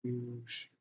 Oh, shit.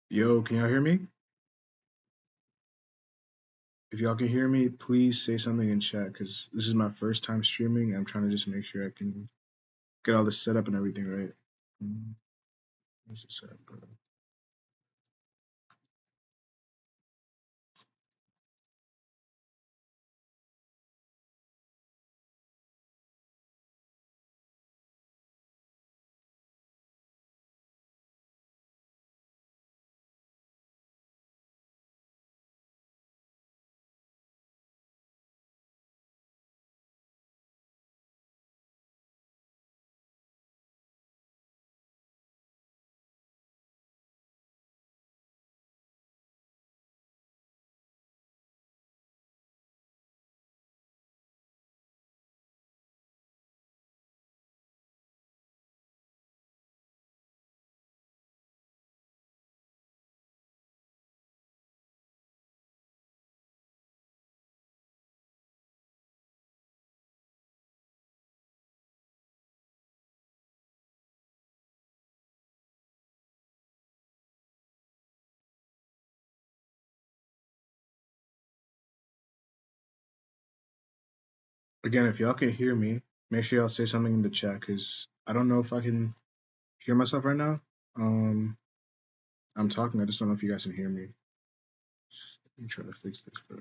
Yo, can y'all hear me? If y'all can hear me, please say something in chat because this is my first time streaming. I'm trying to just make sure I can get all this set up and everything right. Mm, where's the setup, bro? Again, if y'all can hear me, make sure y'all say something in the chat because I don't know if I can hear myself right now. Um, I'm talking. I just don't know if you guys can hear me. Let me try to fix this, bro.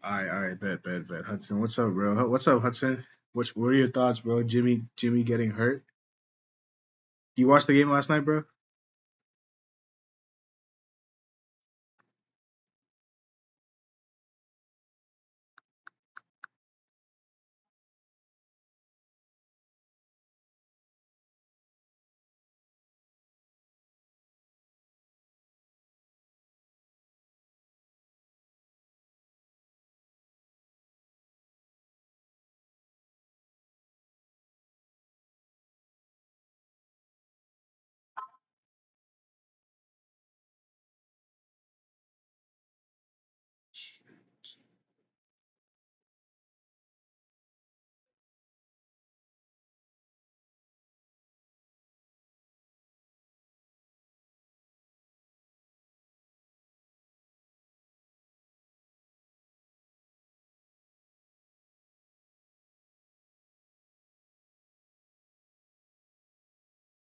All right, bet. Hudson, what's up, bro? What's up, Hudson? What are your thoughts, bro? Jimmy getting hurt. You watched the game last night, bro?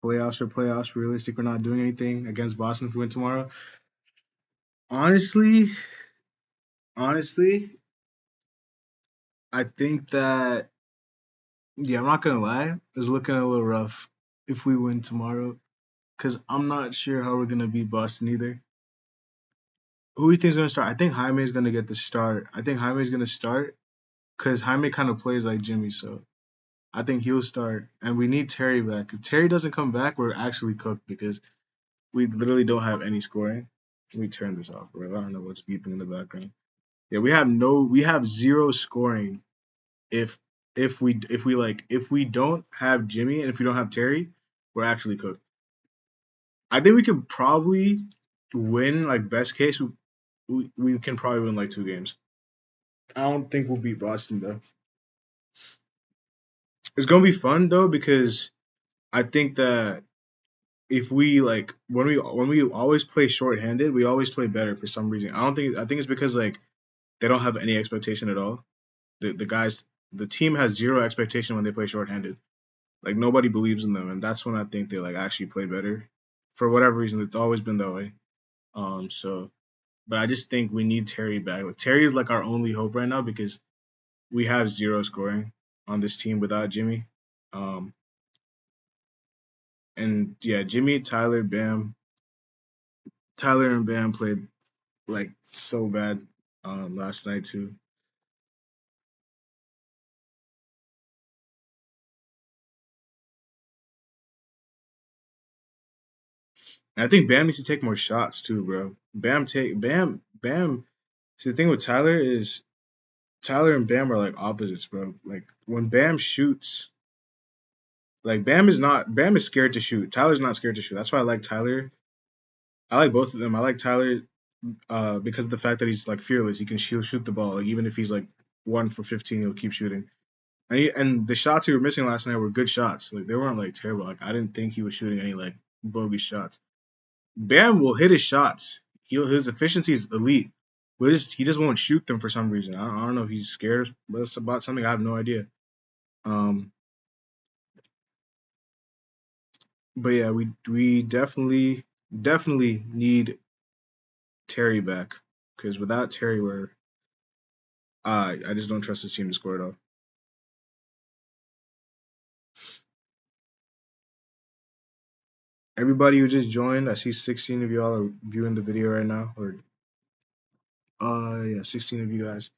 Playoffs. Realistic, we're not doing anything against Boston if we win tomorrow. Honestly, honestly, I think that yeah, I'm not gonna lie, it's looking a little rough if we win tomorrow because I'm not sure how we're gonna beat Boston either. Who do you think is gonna start? I think Jaime is gonna get the start. I think Jaime is gonna start because Jaime kind of plays like Jimmy, so I think he'll start. And we need Terry back. If Terry doesn't come back, we're actually cooked because we literally don't have any scoring. Let me turn this off, bro. I don't know what's beeping in the background. Yeah, we have zero scoring if if we don't have Jimmy and if we don't have Terry, we're actually cooked. I think we could probably win like best case we can probably win like 2 games. I don't think we'll beat Boston though. It's gonna be fun though because I think that if we like when we always play shorthanded, we always play better for some reason. I think it's because like they don't have any expectation at all. The guys the team has zero expectation when they play shorthanded. Like nobody believes in them, and that's when I think they like actually play better. For whatever reason, it's always been that way. So but I just think we need Terry back. Like Terry is like our only hope right now because we have zero scoring on this team without Jimmy. Um, and yeah, Jimmy, Tyler and Bam played like so bad last night too. And I think Bam needs to take more shots too, bro. Bam. See, the thing with Tyler is Tyler and Bam are like opposites, bro. Like when Bam shoots, like Bam is scared to shoot. Tyler's not scared to shoot. That's why I like Tyler. I like both of them. I like Tyler because of the fact that he's like fearless. He'll shoot the ball. Like even if he's like 1 for 15, he'll keep shooting. And the shots he were missing last night were good shots. Like they weren't like terrible. Like I didn't think he was shooting any like bogey shots. Bam will hit his shots. His efficiency is elite. But he just won't shoot them for some reason. I don't know if he's scared about something. I have no idea. Um, but yeah, we definitely need Terry back because without Terry, we're I just don't trust this team to score at all. Everybody who just joined, I see 16 of y'all are viewing the video right now, or yeah, 16 of you guys,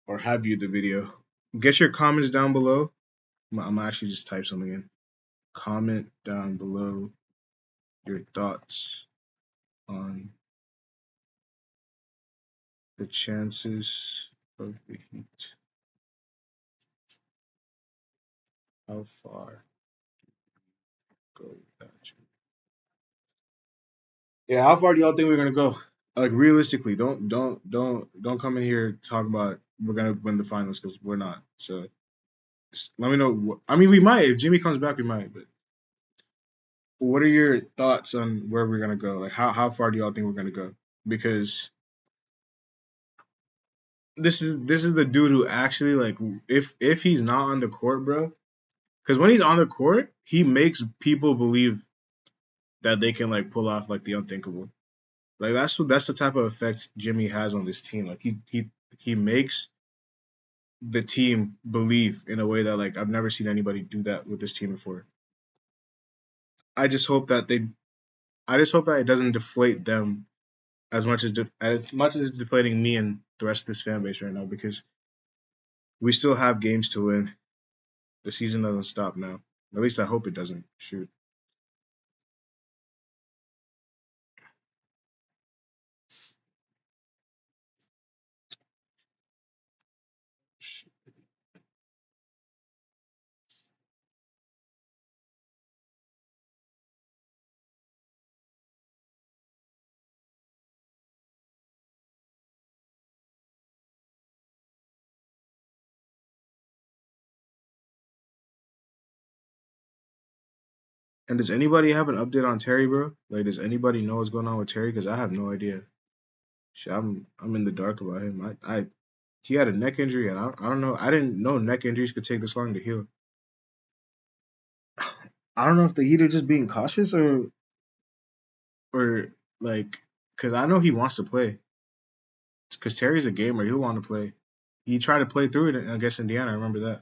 or have viewed the video. Get your comments down below. I'm gonna actually just type something in. Comment down below your thoughts on the chances of the Heat. How far go without you? Yeah, how far do y'all think we're gonna go? Like realistically, don't come in here talking about we're gonna win the finals because we're not. So just let me know. I mean, we might if Jimmy comes back, we might. But what are your thoughts on where we're gonna go? Like how far do y'all think we're gonna go? Because this is the dude who actually like if he's not on the court, bro. Because when he's on the court, he makes people believe that they can like pull off like the unthinkable. Like that's the type of effect Jimmy has on this team. Like he makes the team believe in a way that like I've never seen anybody do that with this team before. I just hope that they I just hope that it doesn't deflate them as much as it's deflating me and the rest of this fan base right now because we still have games to win. The season doesn't stop now. At least I hope it doesn't. Shoot. And does anybody have an update on Terry, bro? Like, does anybody know what's going on with Terry? Because I have no idea. Shit, I'm in the dark about him. I he had a neck injury, and I don't know. I didn't know neck injuries could take this long to heal. I don't know if the Heat are just being cautious or like because I know he wants to play. Because Terry's a gamer, he'll want to play. He tried to play through it against Indiana. I remember that.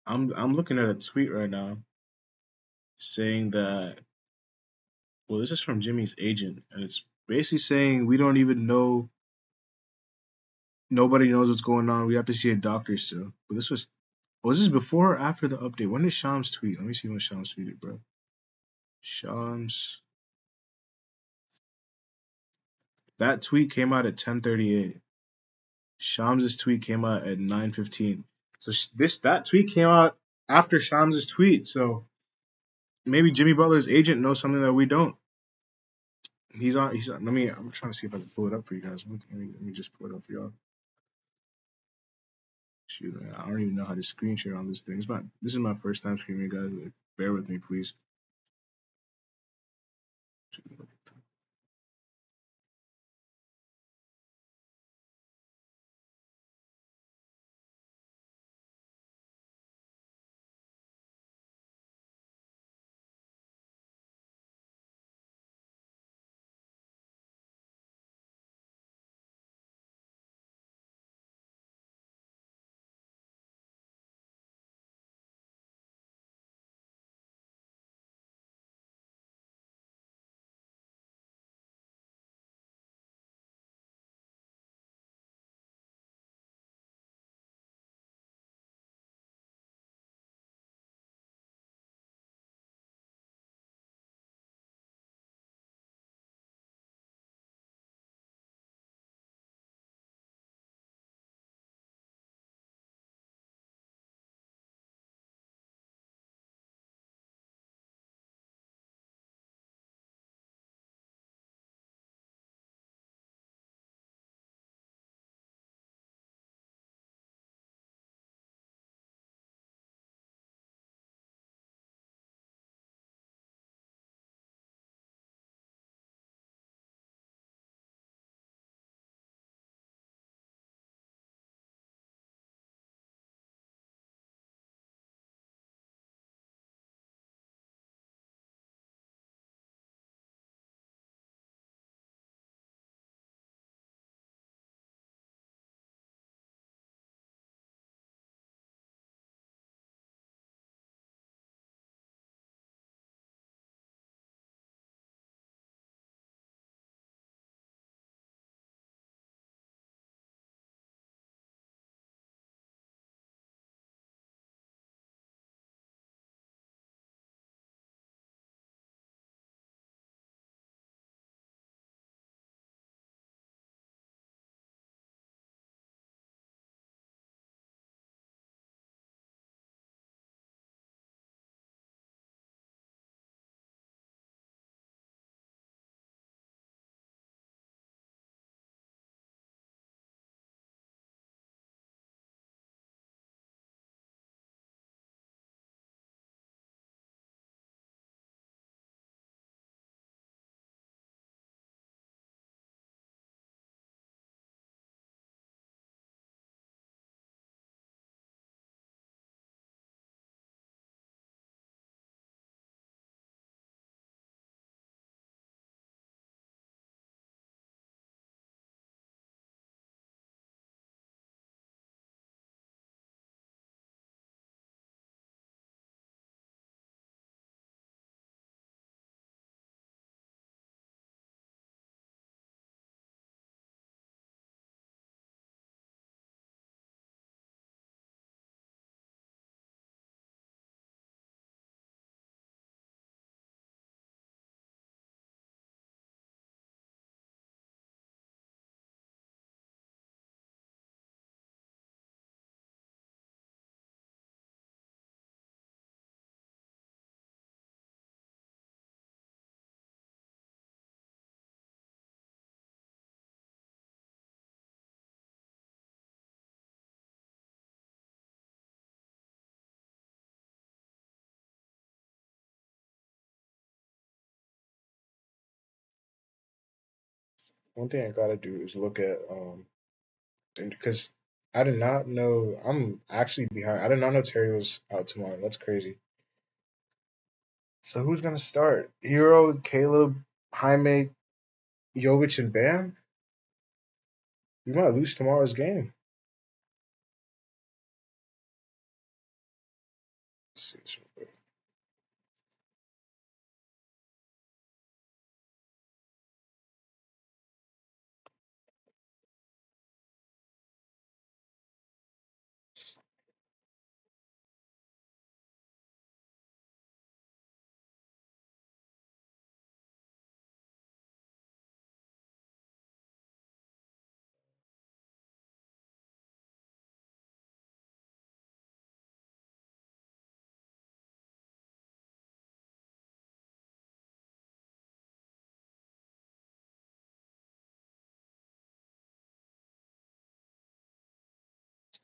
I'm looking at a tweet right now saying that well, this is from Jimmy's agent, and it's basically saying we don't even know. Nobody knows what's going on. We have to see a doctor still. But was this before or after the update? When did Shams tweet? Let me see when Shams tweeted, bro. Shams. That tweet came out at 10:38. Shams' tweet came out at 9:15. So that tweet came out after Shams' tweet. So maybe Jimmy Butler's agent knows something that we don't. He's on. I'm trying to see if I can pull it up for you guys. Let me just pull it up for y'all. Shoot, man, I don't even know how to screen share on this thing. This is my first time screening, guys. Like, bear with me, please. one thing I gotta do is look at because I did not know I'm actually behind. I did not know Terry was out tomorrow. That's crazy. So who's gonna start? Hero, Caleb, Jaime, Jovic, and Bam. We might lose tomorrow's game. Let's see this real quick.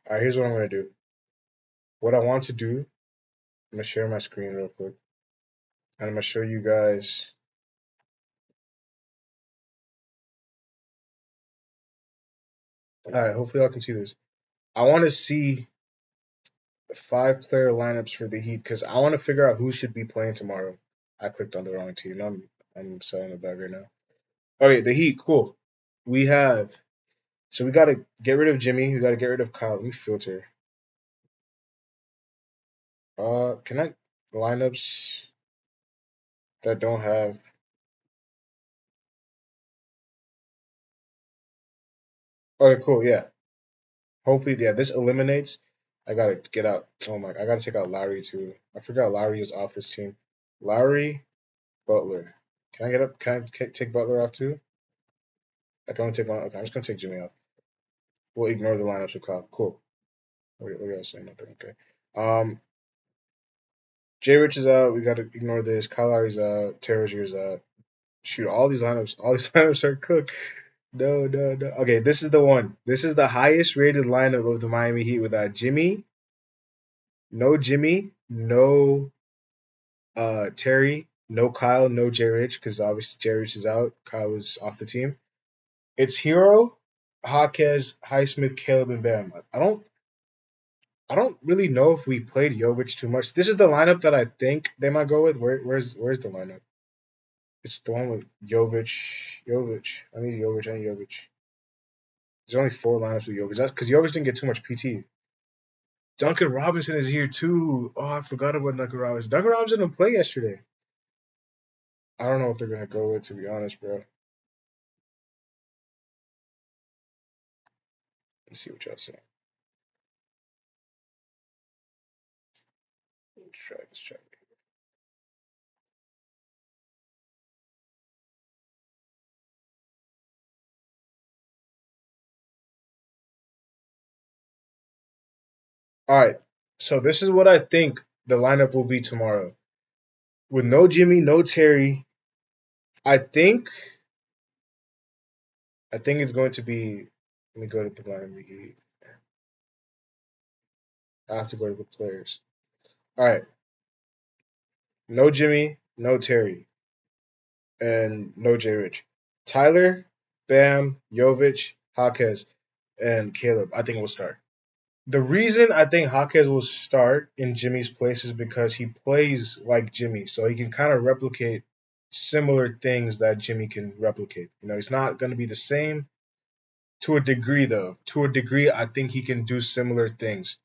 All right, here's what I'm gonna do. What I want to do, I'm gonna share my screen real quick, and I'm gonna show you guys. All right, hopefully y'all can see this. I want to see 5 player lineups for the Heat because I want to figure out who should be playing tomorrow. I clicked on the wrong team. I'm selling the bag right now. Okay, the Heat, cool. We have so we gotta get rid of Jimmy. We gotta get rid of Kyle. Let me filter. Can I lineups that don't have? Okay, cool. Yeah. Hopefully, yeah. This eliminates. I gotta get out. Oh my! I gotta take out Lowry too. I forgot Lowry is off this team. Lowry, Butler. Can I get up? Can I take Butler off too? I can only take one. Okay, I'm just gonna take Jimmy off. We'll ignore the lineups with Kyle. Cool. What are you saying? Nothing. Okay. Um, Jay Rich is out. We gotta ignore this. Kyle Lowry's out. Terry Rozier's out. Shoot, all these lineups are cooked. No, no, no. Okay, this is the one. This is the highest rated lineup of the Miami Heat without Jimmy, no Terry, no Kyle, no Jay Rich, because obviously Jay Rich is out. Kyle is off the team. It's Hero, Jaquez, Highsmith, Caleb, and Bam. I don't really know if we played Jovic too much. This is the lineup that I think they might go with. Where's the lineup? It's the one with Jovic. I need Jovic. There's only 4 lineups with Jovic. That's because Jovic didn't get too much PT. Duncan Robinson is here too. Oh, I forgot about Duncan Robinson. Duncan Robinson didn't play yesterday. I don't know what they're gonna go with, to be honest, bro. Let's see what y'all say. Let's try this. Try. All right. So this is what I think the lineup will be tomorrow. With no Jimmy, no Terry. I think it's going to be. Let me go to the lineup. I have to go to the players. All right. No Jimmy, no Terry, and no J Rich. Tyler, Bam, Jovic, Jaquez, and Caleb. I think will start. The reason I think Jaquez will start in Jimmy's place is because he plays like Jimmy, so he can kind of replicate similar things that Jimmy can replicate. You know, he's not going to be the same to a degree, though. To a degree, I think he can do similar things.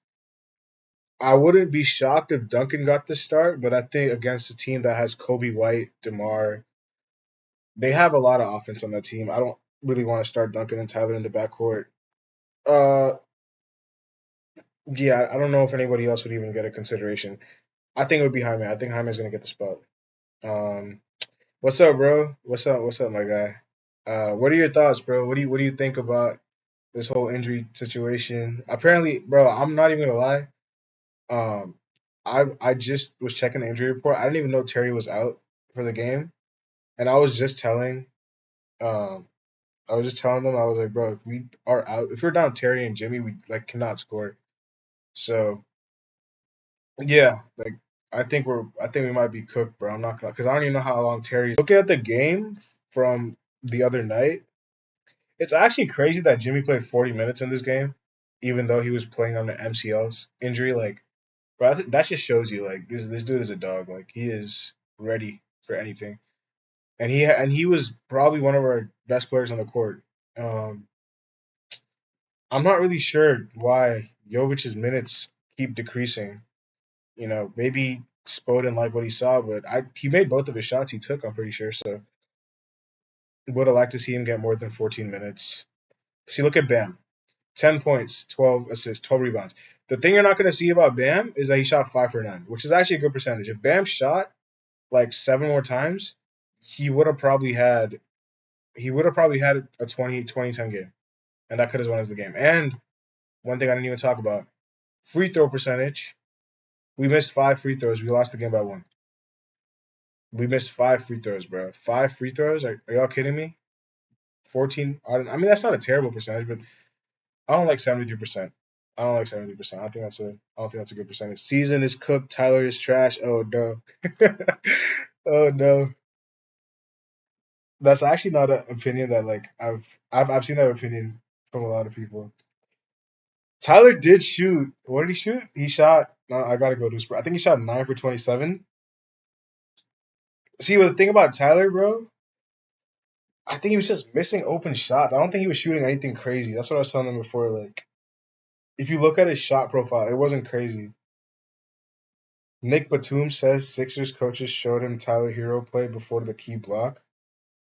I wouldn't be shocked if Duncan got the start, but I think against a team that has Kobe White, DeMar, they have a lot of offense on that team. I don't really want to start Duncan and Tyler in the backcourt. Uh, yeah, I don't know if anybody else would even get a consideration. I think it would be Jaime. I think Jaime's gonna get the spot. Um, what's up, bro? What's up, my guy? What are your thoughts, bro? What do you think about this whole injury situation? Apparently, bro, I'm not even gonna lie. Um, I just was checking the injury report. I didn't even know Terry was out for the game, and um, I was just telling them I was like, bro, if we are out, if we're down Terry and Jimmy, we like cannot score. So yeah, like I think we might be cooked, bro. I'm not gonna because I don't even know how long Terry's looking at the game from the other night. It's actually crazy that Jimmy played 40 minutes in this game, even though he was playing on the MCL's injury. Like, bro, that just shows you like this dude is a dog. Like he is ready for anything, and he was probably one of our best players on the court. Um, I'm not really sure why Jovic's minutes keep decreasing. Maybe Spo didn't like what he saw, but he made both of his shots he took. I'm pretty sure. So would have liked to see him get more than 14 minutes. See, look at Bam. 10 points, 12 assists, 12 rebounds. The thing you're not going to see about Bam is that he shot 5 for 9, which is actually a good percentage. If Bam shot like 7 more times, he would have probably had a 20-10 game, and that could have won us the game. And one thing I didn't even talk about, free throw percentage. We missed 5 free throws. We lost the game by one. We missed 5 free throws, bro. 5 free throws? Are y'all kidding me? 14. I mean, that's not a terrible percentage, but I don't like 73%. I don't like 70%. I don't think that's a good percentage. Season is cooked. Tyler is trash. Oh no. Oh no. That's actually not an opinion that like I've seen that opinion from a lot of people. Tyler did shoot. What did he shoot? He shot. No, I gotta go to his. I think he shot 9 for 27. See, what the thing about Tyler, bro? I think he was just missing open shots. I don't think he was shooting anything crazy. That's what I was telling him before. Like, if you look at his shot profile, it wasn't crazy. Nick Batum says Sixers coaches showed him Tyler Hero play before the key block.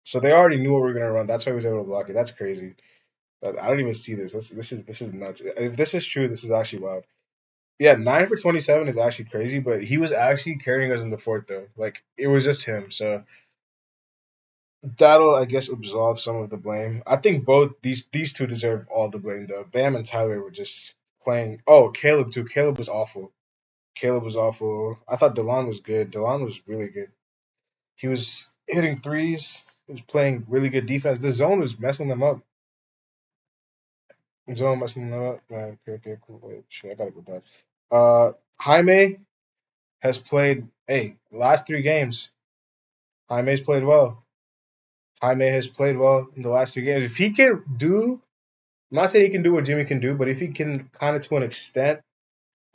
So they already knew what we were gonna run. That's why he was able to block it. That's crazy. I don't even see this. This is nuts. If this is true, this is actually wild. Yeah, 9 for 27 is actually crazy, but he was actually carrying us in the fourth though. Like it was just him. So that'll I guess absolve some of the blame. I think both these two deserve all the blame though. Bam and Tyler were just playing. Oh, Caleb too. Caleb was awful. Caleb was awful. I thought Delon was good. Delon was really good. He was hitting threes. He was playing really good defense. The zone was messing them up. The zone messing them up. Okay, cool. Wait, shit, I gotta go back. Jaime has played. Hey, last 3 games, Jaime's played well. Jaime has played well in the last 3 games. If he can do, I'm not saying he can do what Jimmy can do, but if he can kind of to an extent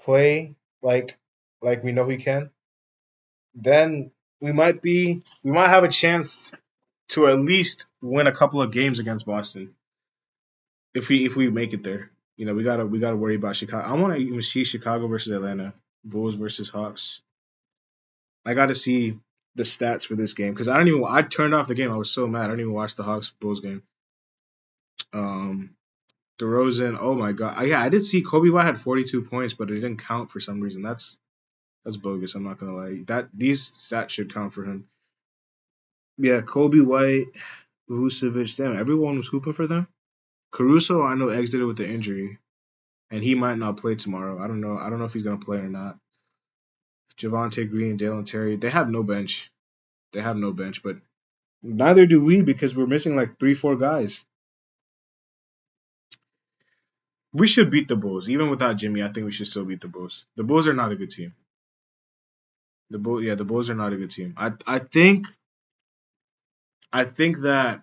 play like we know he can, then we might have a chance to at least win a couple of games against Boston if we make it there. We gotta worry about Chicago. I want to even see Chicago versus Atlanta, Bulls versus Hawks. I got to see the stats for this game because I turned off the game. I was so mad. I didn't even watch the Hawks Bulls game. Um, DeRozan, oh my god, yeah, I did see Kobe White had 42 points, but it didn't count for some reason. That's bogus. I'm not gonna lie. That these stats should count for him. Yeah, Kobe White, Vucevic, damn, everyone was hooping for them. Caruso, I know exited with the injury, and he might not play tomorrow. I don't know. I don't know if he's gonna play or not. Javante Green, Dalen Terry, they have no bench. They have no bench, but neither do we because we're missing like 3, 4 guys. We should beat the Bulls, even without Jimmy. I think we should still beat the Bulls. The Bulls are not a good team. The Bulls are not a good team. I think that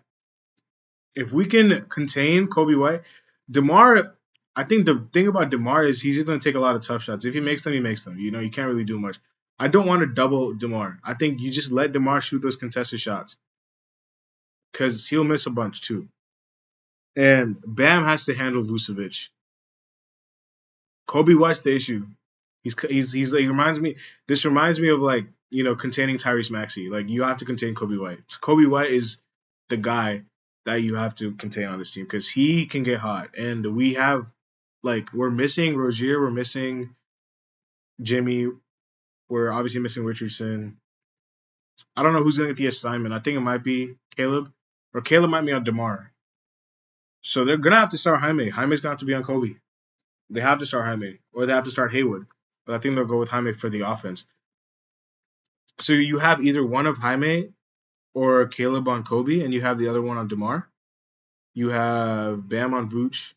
if we can contain Kobe White, Demar, I think the thing about Demar is he's going to take a lot of tough shots. If he makes them, he makes them. You can't really do much. I don't want to double Demar. I think you just let Demar shoot those contested shots because he'll miss a bunch too. And Bam has to handle Vucevic. Kobe White's the issue. He's like reminds me. This reminds me of like containing Tyrese Maxey. Like you have to contain Kobe White. Kobe White is the guy that you have to contain on this team because he can get hot, and we have we're missing Rozier, we're missing Jimmy, we're obviously missing Richardson. I don't know who's gonna get the assignment. I think it might be Caleb, or Caleb might be on Demar. So they're gonna have to start Jaime. Jaime's gonna have to be on Kobe. They have to start Jaime, or they have to start Haywood. But I think they'll go with Jaime for the offense. So you have either one of Jaime or Caleb on Kobe, and you have the other one on Demar. You have Bam on Vooch.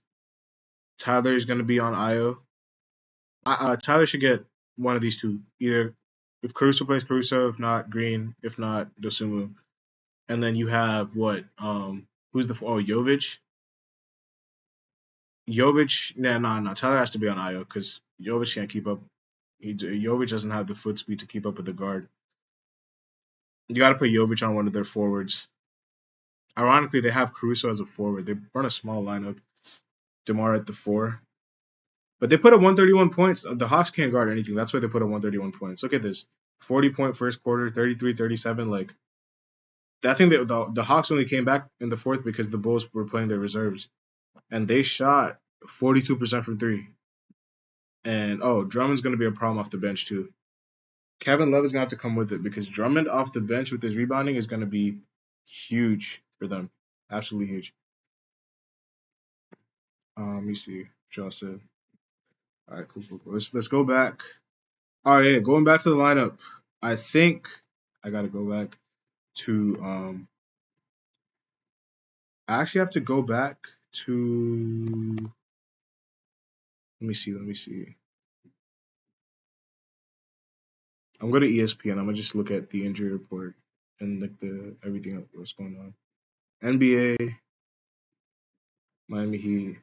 Tyler's going to be on Io. Tyler should get one of these two. Either if Caruso plays Caruso, if not Green, if not Dosumu. And then you have what? Who's the Jovic? Jovic, nah. Tyler has to be on IO because Jovic can't keep up. Jovic doesn't have the foot speed to keep up with the guard. You got to put Jovic on one of their forwards. Ironically, they have Caruso as a forward. They run a small lineup. DeMar at the four. But they put up 131 points. The Hawks can't guard anything. That's why they put up 131 points. Look at this. 40-point first quarter, 33-37. Like, I think the Hawks only came back in the fourth because the Bulls were playing their reserves. And they shot 42% from three. And, Drummond's going to be a problem off the bench, too. Kevin Love is going to have to come with it because Drummond off the bench with his rebounding is going to be huge for them. Absolutely huge. Let me see. Joe said. All right, cool. Let's go back. All right, yeah, going back to the lineup. I think I got to go back to I actually have to go back to let me see. I'm going to ESPN. I'm gonna just look at the injury report and like the everything what's going on. NBA, Miami Heat.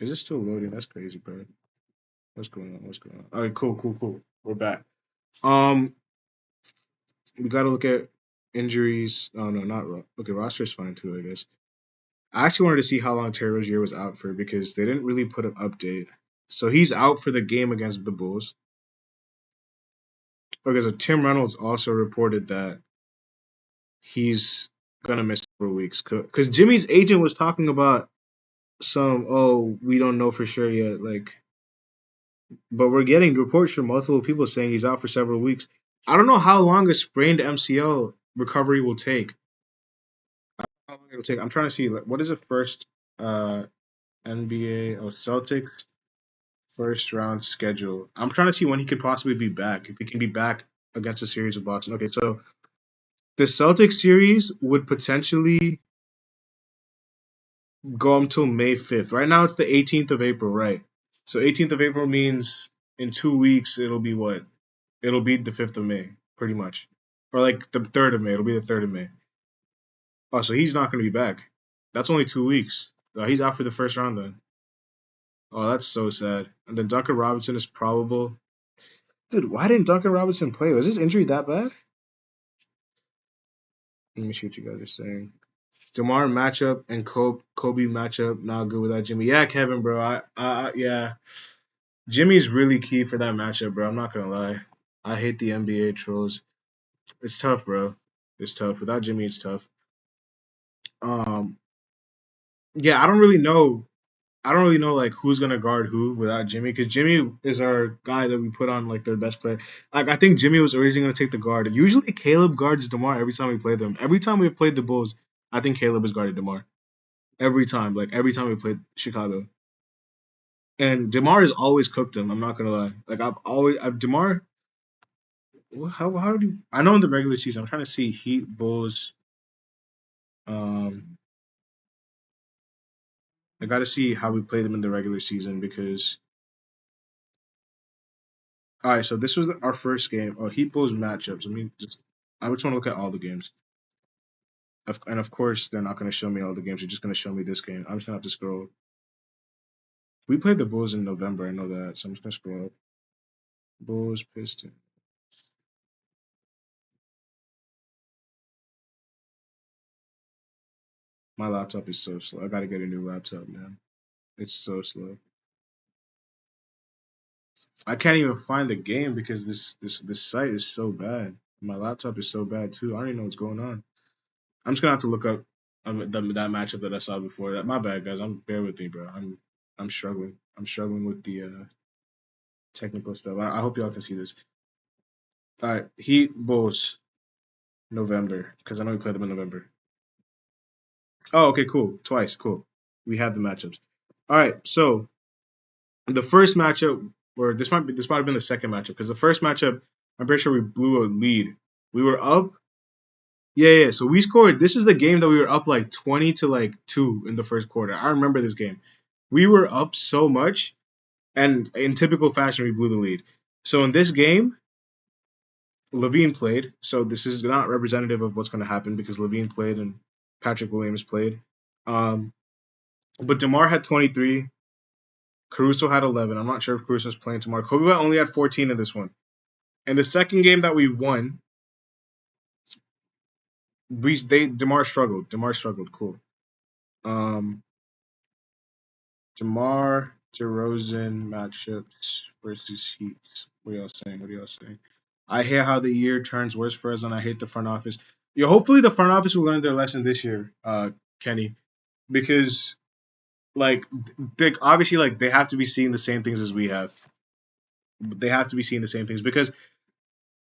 Is it still loading? That's crazy, bro. What's going on? All right, cool. We're back. We got to look at injuries. Oh no, not okay. Roster is fine too, I guess. I actually wanted to see how long Terry Rozier was out for because they didn't really put an update. So he's out for the game against the Bulls. Okay, so Tim Reynolds also reported that he's gonna miss several weeks because Jimmy's agent was talking about we don't know for sure yet, like, but we're getting reports from multiple people saying he's out for several weeks. I don't know how long a sprained MCL recovery will take. How long it'll take? I'm trying to see what is the first NBA Celtics first round schedule. I'm trying to see when he could possibly be back. If he can be back against a series of Boston. Okay, so the Celtics series would potentially go until May 5th. Right now it's the 18th of April, right? So 18th of April means in 2 weeks it'll be what? It'll be the 5th of May, pretty much. Or like the 3rd of May. It'll be the 3rd of May. Oh, so he's not going to be back. That's only 2 weeks. He's out for the first round then. Oh, that's so sad. And then Duncan Robinson is probable. Dude, why didn't Duncan Robinson play? Was his injury that bad? Let me see what you guys are saying. DeMar matchup and Kobe matchup not good without Jimmy. Yeah, Kevin, bro. Yeah. Jimmy's really key for that matchup, bro. I'm not gonna lie. I hate the NBA trolls. It's tough, bro. It's tough. Without Jimmy, it's tough. Yeah, I don't really know. I don't really know like who's gonna guard who without Jimmy because Jimmy is our guy that we put on like their best player. Like I think Jimmy was originally gonna take the guard. Usually Caleb guards DeMar every time we play them. Every time we played the Bulls, I think Caleb has guarded DeMar. Every time, like every time we played Chicago. And DeMar has always cooked him. I'm not gonna lie. Like DeMar. How do you? I know in the regular season. I'm trying to see Heat Bulls. Um, I got to see how we play them in the regular season because. All right, so this was our first game. Oh, Heat Bulls matchups. I just want to look at all the games. And of course, they're not going to show me all the games. They're just going to show me this game. I'm just going to have to scroll. We played the Bulls in November. I know that. So I'm just going to scroll up. Bulls, Pistons. My laptop is so slow. I got to get a new laptop, man. It's so slow. I can't even find the game because this site is so bad. My laptop is so bad too. I don't even know what's going on. I'm just gonna have to look up that matchup that I saw before. That my bad, guys. Bear with me, bro. I'm struggling. I'm struggling with the technical stuff. I hope y'all can see this. All right, Heat Bulls November because I know we played them in November. Oh, okay, cool. Twice, cool. We have the matchups. All right, so the first matchup, or this might have been the second matchup because the first matchup, I'm pretty sure we blew a lead. We were up. Yeah. So we scored. This is the game that we were up like 20 to like 2 in the first quarter. I remember this game. We were up so much, and in typical fashion, we blew the lead. So in this game, Levine played. So this is not representative of what's going to happen because Levine played and Patrick Williams played. Um, but DeMar had 23. Caruso had 11. I'm not sure if Caruso's playing tomorrow. Kobe White only had 14 in this one. And the second game that we won, DeMar struggled. DeMar struggled. Cool. Um, DeMar DeRozan matchups versus Heat. What are y'all saying? What are y'all saying? I hate how the year turns worse for us, and I hate the front office. Yo, hopefully the front office will learn their lesson this year, Kenny, because like they obviously like they have to be seeing the same things as we have. They have to be seeing the same things because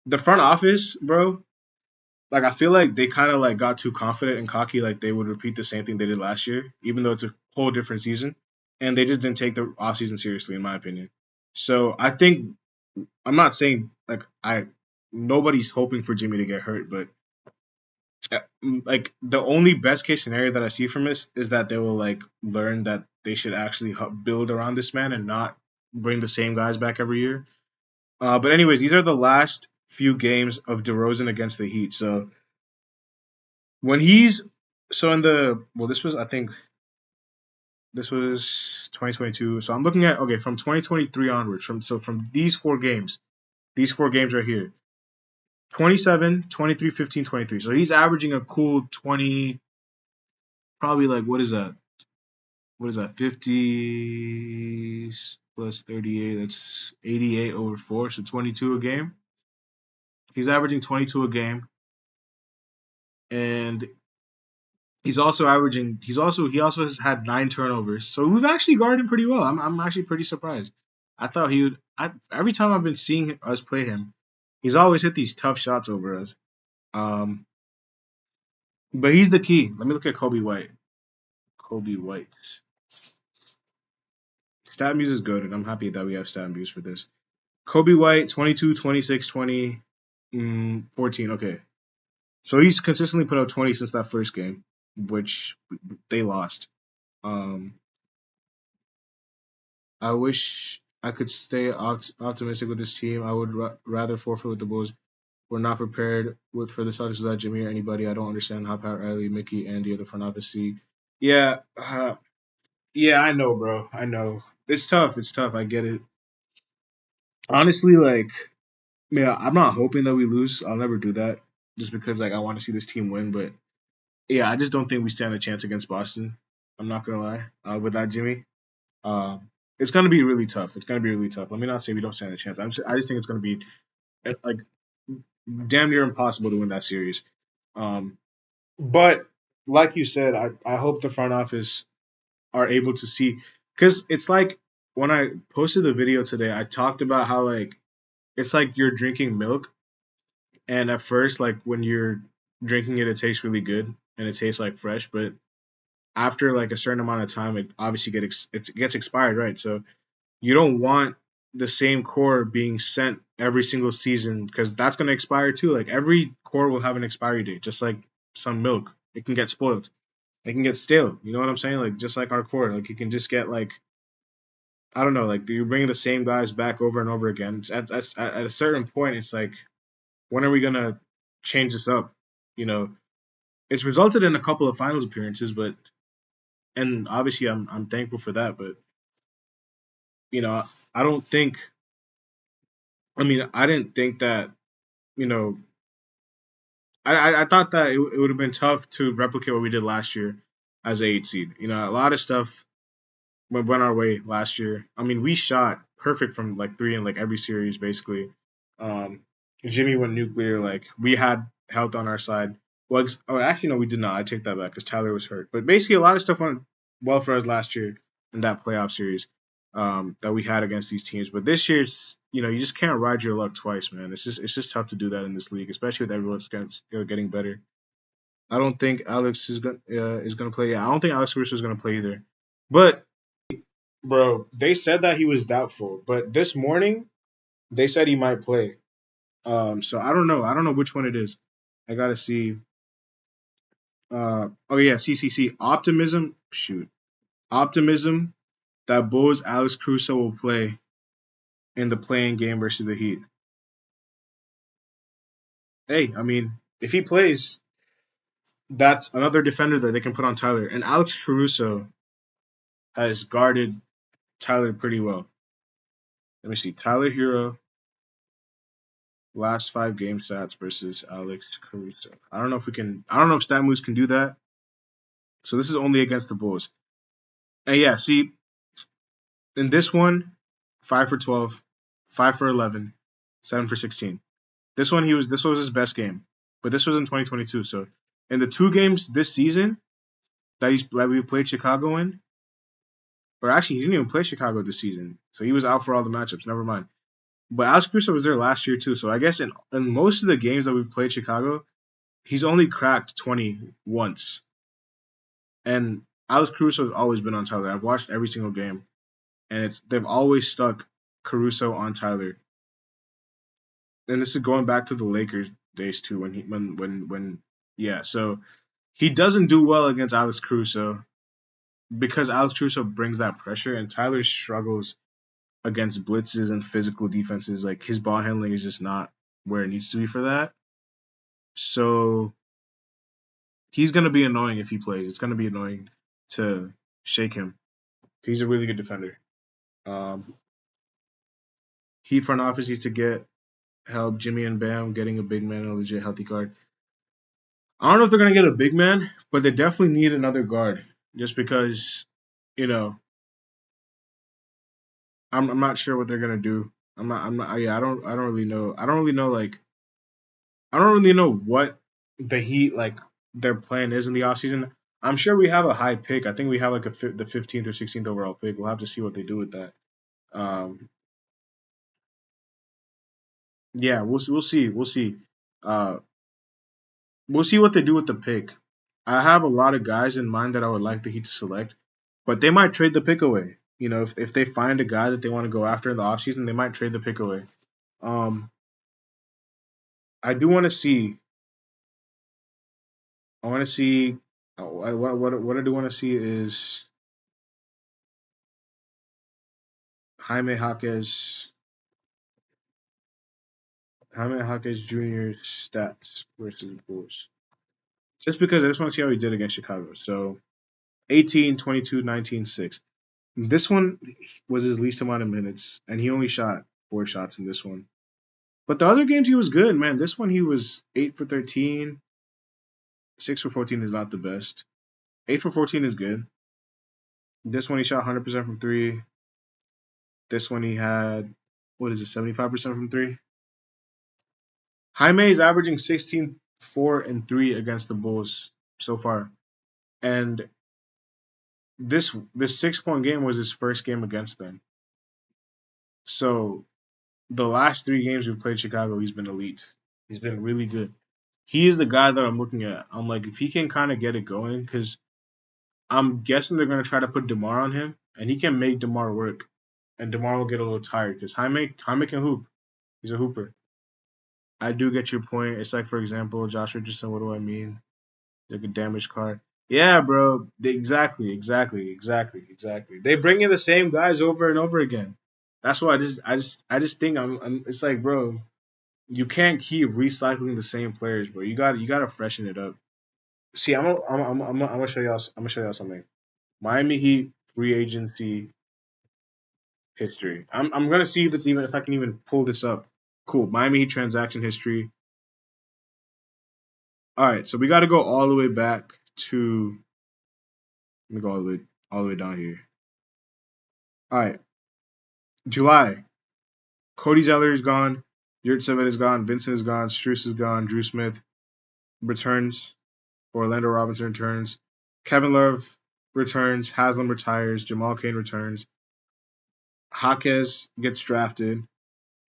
the front office, bro. Like I feel like they kind of like got too confident and cocky, like they would repeat the same thing they did last year, even though it's a whole different season, and they just didn't take the offseason seriously, in my opinion. So I think I'm not saying like I nobody's hoping for Jimmy to get hurt, but like the only best case scenario that I see from this is that they will like learn that they should actually build around this man and not bring the same guys back every year. But anyways, these are the last few games of DeRozan against the Heat. So when he's so in the well, this was I think this was 2022. So I'm looking at okay from 2023 onwards. From these four games right here. 27, 23, 15, 23. So he's averaging a cool 20, probably like what is that? What is that? 50 plus 38. That's 88 over 4. So 22 a game. He's averaging 22 a game. And he also has had 9 turnovers. So we've actually guarded him pretty well. I'm actually pretty surprised. I thought he would every time I've been seeing us play him, he's always hit these tough shots over us. Um but he's the key. Let me look at Kobe White. Kobe White. Stat Muse is good, and I'm happy that we have Stat Muse for this. Kobe White, 22, 26, 20, 14. Okay. So he's consistently put up 20 since that first game, which they lost. Um, I wish I could stay optimistic with this team. I would rather forfeit with the Bulls. We're not prepared for the Celtics without Jimmy or anybody. I don't understand how Pat Riley, Mickey, Andy, or the front office see. Yeah, yeah, I know, bro. I know. It's tough. It's tough. I get it. Honestly, like, yeah, I'm not hoping that we lose. I'll never do that just because, like, I want to see this team win. But yeah, I just don't think we stand a chance against Boston. I'm not gonna lie. Without Jimmy, it's gonna be really tough. It's gonna be really tough. Let me not say we don't stand a chance. I just think it's gonna be like damn near impossible to win that series. Um, but like you said, I hope the front office are able to see because it's like when I posted the video today, I talked about how like it's like you're drinking milk, and at first, like when you're drinking it, it tastes really good and it tastes like fresh, but after like a certain amount of time, it obviously it gets expired, right? So you don't want the same core being sent every single season because that's going to expire too. Like every core will have an expiry date, just like some milk. It can get spoiled. It can get stale. You know what I'm saying? Like just like our core, like you can just get like I don't know, like you bring the same guys back over and over again. At a certain point, it's like when are we gonna change this up? You know, it's resulted in a couple of finals appearances, but and obviously I'm thankful for that. But you know, I don't think. I mean, I didn't think that you know, I thought that it would have been tough to replicate what we did last year as a 8 seed. You know, a lot of stuff went our way last year. I mean, we shot perfect from like three in like every series basically. Um, Jimmy went nuclear. Like we had health on our side. Well, actually no, we did not. I take that back because Tyler was hurt. But basically, a lot of stuff went well for us last year in that playoff series that we had against these teams. But this year's, you know, you just can't ride your luck twice, man. It's just tough to do that in this league, especially with everyone's getting better. I don't think Alex is gonna play. Yeah, I don't think Alex Caruso is gonna play either. But bro, they said that he was doubtful, but this morning they said he might play. So I don't know. I don't know which one it is. I gotta see. Oh yeah, CCC optimism. Shoot, optimism that Bulls Alex Caruso will play in the playing game versus the Heat. Hey, I mean, if he plays, That's another defender that they can put on Tyler. And Alex Caruso has guarded Tyler pretty well. Let me see. Tyler Hero, last 5 game stats versus Alex Caruso. I don't know if we can. I don't know if StatMoose can do that. So this is only against the Bulls. And yeah, see, in this one, 5 for 12, 5 for 11, 7 for 16. This was his best game, but this was in 2022. So in the 2 games this season that we played Chicago in, or actually he didn't even play Chicago this season, so he was out for all the matchups. Never mind. But Alex Caruso was there last year too. So I guess in most of the games that we've played Chicago, he's only cracked 20 once. And Alex Caruso has always been on Tyler. I've watched every single game, and they've always stuck Caruso on Tyler. And this is going back to the Lakers days too, when yeah. So he doesn't do well against Alex Caruso because Alex Caruso brings that pressure, and Tyler struggles against blitzes and physical defenses. Like his ball handling is just not where it needs to be for that. So he's gonna be annoying if he plays. It's gonna be annoying to shake him. He's a really good defender. Um, Heat front office needs to get help Jimmy and Bam getting a big man and a legit healthy guard. I don't know if they're gonna get a big man, but they definitely need another guard. Just because, you know, I'm not sure what they're gonna do. I'm not. Yeah, I don't really know. I don't really know what the Heat like their plan is in the offseason. I'm sure we have a high pick. I think we have like the 15th or 16th overall pick. We'll have to see what they do with that. Um, yeah, we'll see. Uh, we'll see what they do with the pick. I have a lot of guys in mind that I would like the Heat to select, but they might trade the pick away. You know, if they find a guy that they want to go after in the offseason, they might trade the pick away. Um, I do want to see. I want to see. What I do want to see is Jaime Jaquez Jr. stats versus Bulls. Just because I just want to see how he did against Chicago. So 18, 22, 19, 6. This one was his least amount of minutes, and he only shot 4 shots in this one. But the other games he was good, man. This one he was 8 for 13. 6 for 14 is not the best. 8 for 14 is good. This one he shot 100% from 3. This one he had, what is it, 75% from 3? Jaime is averaging 16, 4, and 3 against the Bulls so far. And this 6 point game was his first game against them. So the last 3 games we've played Chicago, he's been elite. He's been really good. He is the guy that I'm looking at. I'm like, if he can kind of get it going, because I'm guessing they're going to try to put DeMar on him, and he can make DeMar work. And DeMar will get a little tired because Jaime can hoop. He's a hooper. I do get your point. It's like, for example, Josh Richardson. What do I mean? Like a damaged card. Yeah, bro. Exactly. They bring in the same guys over and over again. That's why I just think it's like, bro, you can't keep recycling the same players, bro. You got to freshen it up. See, I'm gonna show y'all. I'm gonna show y'all something. Miami Heat free agency history. I'm gonna see if I can even pull this up. Cool. Miami Heat transaction history. All right, so we got to go all the way back to. Let me go all the way down here. All right, July. Cody Zeller is gone. Yurtseven is gone. Vincent is gone. Struess is gone. Drew Smith returns. Orlando Robinson returns. Kevin Love returns. Haslam retires. Jamal Cain returns. Jaquez gets drafted.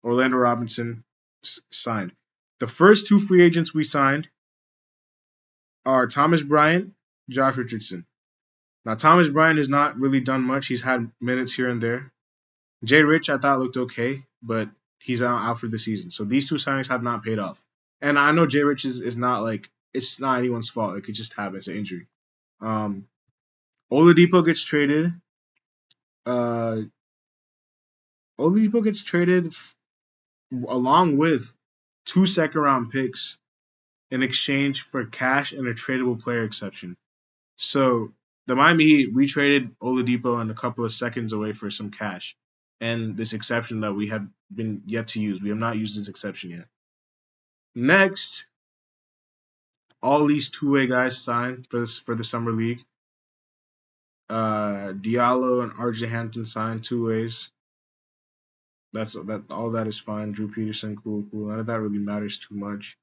Orlando Robinson signed. The first 2 free agents we signed are Thomas Bryant, Josh Richardson. Now, Thomas Bryant has not really done much. He's had minutes here and there. Jay Rich, I thought looked okay, but he's out for the season. So these 2 signings have not paid off. And I know Jay Rich is not like, it's not anyone's fault. It could just happen. It's an injury. Oladipo gets traded. Uh, Oladipo gets traded along with 2 second round picks in exchange for cash and a tradable player exception. So the Miami Heat, we traded Oladipo and a couple of seconds away for some cash and this exception that we have been yet to use. We have not used this exception yet. Next, all these two-way guys signed for the summer league. Diallo and RJ Hampton signed two ways. That all that is fine. Drew Peterson, cool. None of that really matters too much.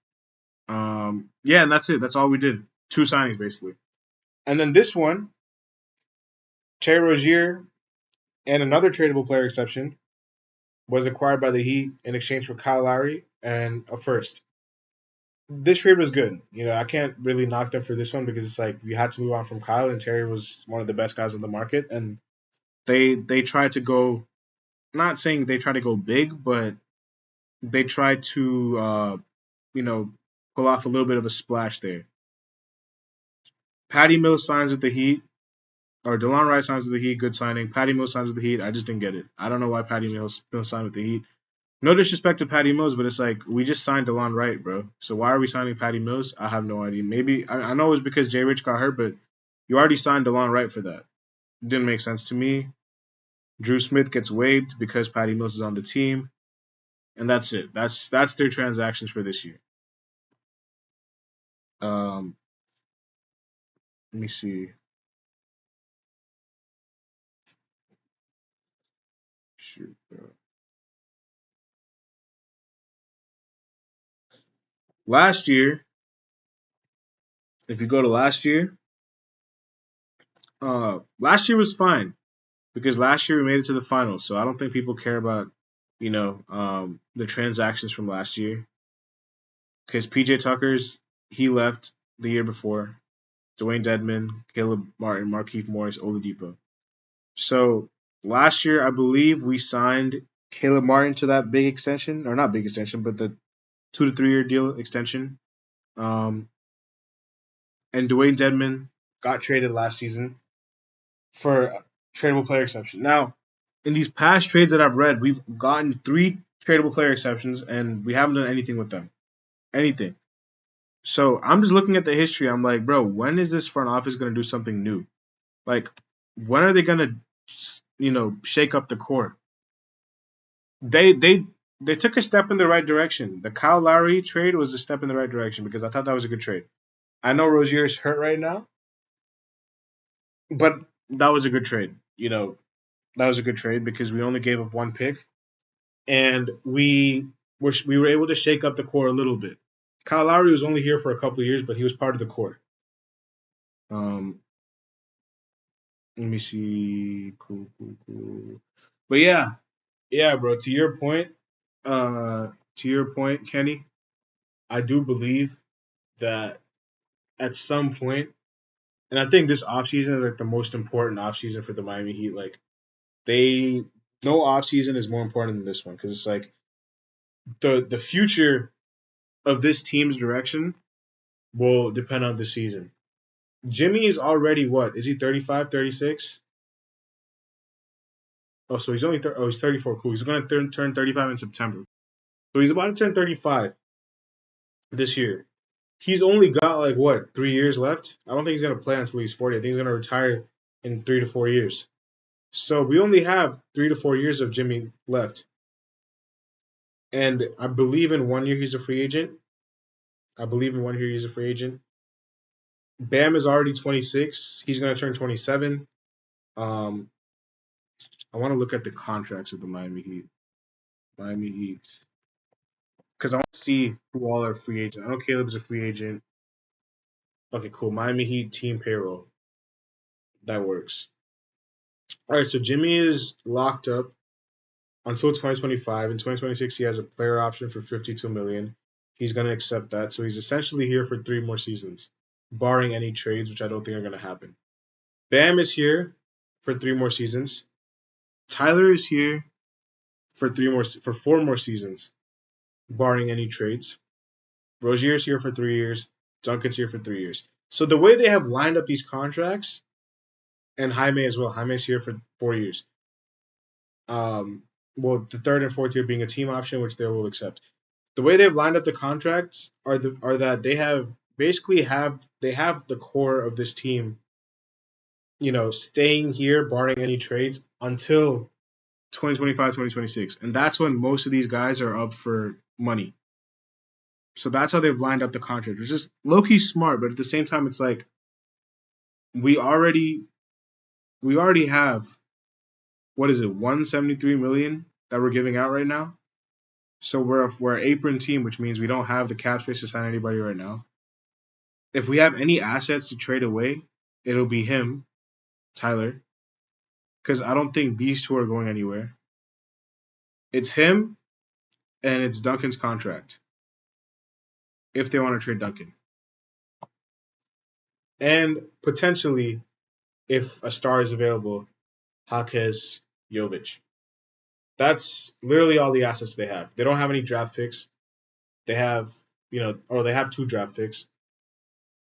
Yeah, and that's it. That's all we did. Two signings basically. And then this one, Terry Rozier and another tradable player exception was acquired by the Heat in exchange for Kyle Lowry and a first. This trade was good. I can't really knock them for this one because it's like we had to move on from Kyle, and Terry was one of the best guys on the market, and they tried to go. Not saying they tried to go big, but they tried to pull off a little bit of a splash there. Patty Mills signs with the Heat, or DeLon Wright signs with the Heat. Good signing. Patty Mills signs with the Heat. I just didn't get it. I don't know why Patty Mills signed with the Heat. No disrespect to Patty Mills, but it's like we just signed DeLon Wright, bro. So why are we signing Patty Mills? I have no idea. Maybe I know it was because Jay Rich got hurt, but you already signed DeLon Wright for that. Didn't make sense to me. Drew Smith gets waived because Patty Mills is on the team, and that's it. That's their transactions for this year. Let me see. Shoot, bro. Last year, if you go to last year was fine because last year we made it to the finals. So I don't think people care about, the transactions from last year because PJ Tucker's he left the year before. Dwayne Dedman, Caleb Martin, Markieff Morris, Oladipo. So last year, I believe we signed Caleb Martin to that big extension, or not big extension, but the 2 to 3 year deal extension. Um, and Dwayne Dedman got traded last season for a tradable player exception. Now, in these past trades that I've read, we've gotten 3 tradable player exceptions, and we haven't done anything with them. Anything. So I'm just looking at the history. I'm like, bro, when is this front office going to do something new? Like, when are they going to, shake up the core? They took a step in the right direction. The Kyle Lowry trade was a step in the right direction because I thought that was a good trade. I know Rozier is hurt right now, but that was a good trade. That was a good trade because we only gave up one pick, and we were able to shake up the core a little bit. Kyle Lowry was only here for a couple of years, but he was part of the core. Um, let me see. Cool. But yeah, bro. To your point, Kenny, I do believe that at some point, and I think this offseason is like the most important offseason for the Miami Heat. Like they, no offseason is more important than this one because it's like the future of this team's direction will depend on the season. Jimmy is already what? Is he 35, 36? Oh, so he's only he's 34. Cool. He's going to turn 35 in September. So he's about to turn 35 this year. He's only got like what, 3 years left? I don't think he's gonna play until he's 40. I think he's gonna retire in 3 to 4 years. So we only have 3 to 4 years of Jimmy left. And I believe in 1 year he's a free agent. Bam is already 26. He's gonna turn 27. Um, I want to look at the contracts of the Miami Heat. Miami Heat. Because I want to see who all are free agents. I know Caleb is a free agent. Okay, cool. Miami Heat team payroll. That works. All right, so Jimmy is locked up until 2025. In 2026, he has a player option for 52 million. He's going to accept that. So he's essentially here for 3 more seasons, barring any trades, which I don't think are going to happen. Bam is here for 3 more seasons. Tyler is here for 4 more seasons, barring any trades. Rozier's here for 3 years. Duncan's here for 3 years. So the way they have lined up these contracts, and Jaime as well. Jaime's here for 4 years. Well, the third and fourth year being a team option, which they will accept. the way they've lined up the contracts are that they have the core of this team, staying here barring any trades until 2025, 2026. And that's when most of these guys are up for money. So that's how they've lined up the contract. It's just low key smart, but at the same time, it's like we already we already have, what is it, 173 million that we're giving out right now. So we're an apron team, which means we don't have the cap space to sign anybody right now. If we have any assets to trade away, it'll be him, Tyler, because I don't think these two are going anywhere. It's him and it's Duncan's contract if they want to trade Duncan, and potentially if a star is available, Jaquez Jovic. That's literally all the assets they have. They don't have any draft picks. They have, or they have two draft picks,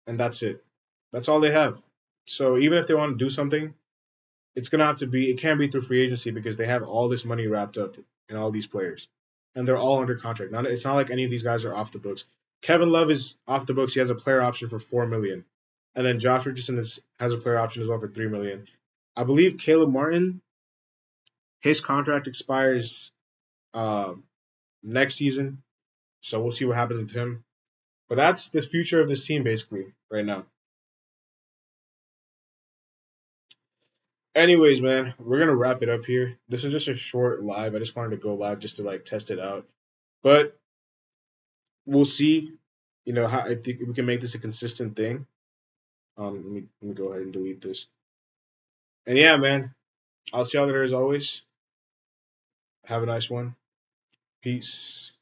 and that's it. That's all they have. So even if they want to do something, it's gonna have to be. It can't be through free agency because they have all this money wrapped up in all these players, and they're all under contract. It's not like any of these guys are off the books. Kevin Love is off the books. He has a player option for $4 million, and then Josh Richardson has a player option as well for $3 million. I believe Caleb Martin, his contract expires uh, next season, so we'll see what happens with him. But that's the future of this team basically right now. Anyways, man, we're gonna wrap it up here. This is just a short live. I just wanted to go live just to like test it out. But we'll see, how if we can make this a consistent thing. Let me go ahead and delete this. And yeah, man, I'll see y'all there as always. Have a nice one. Peace.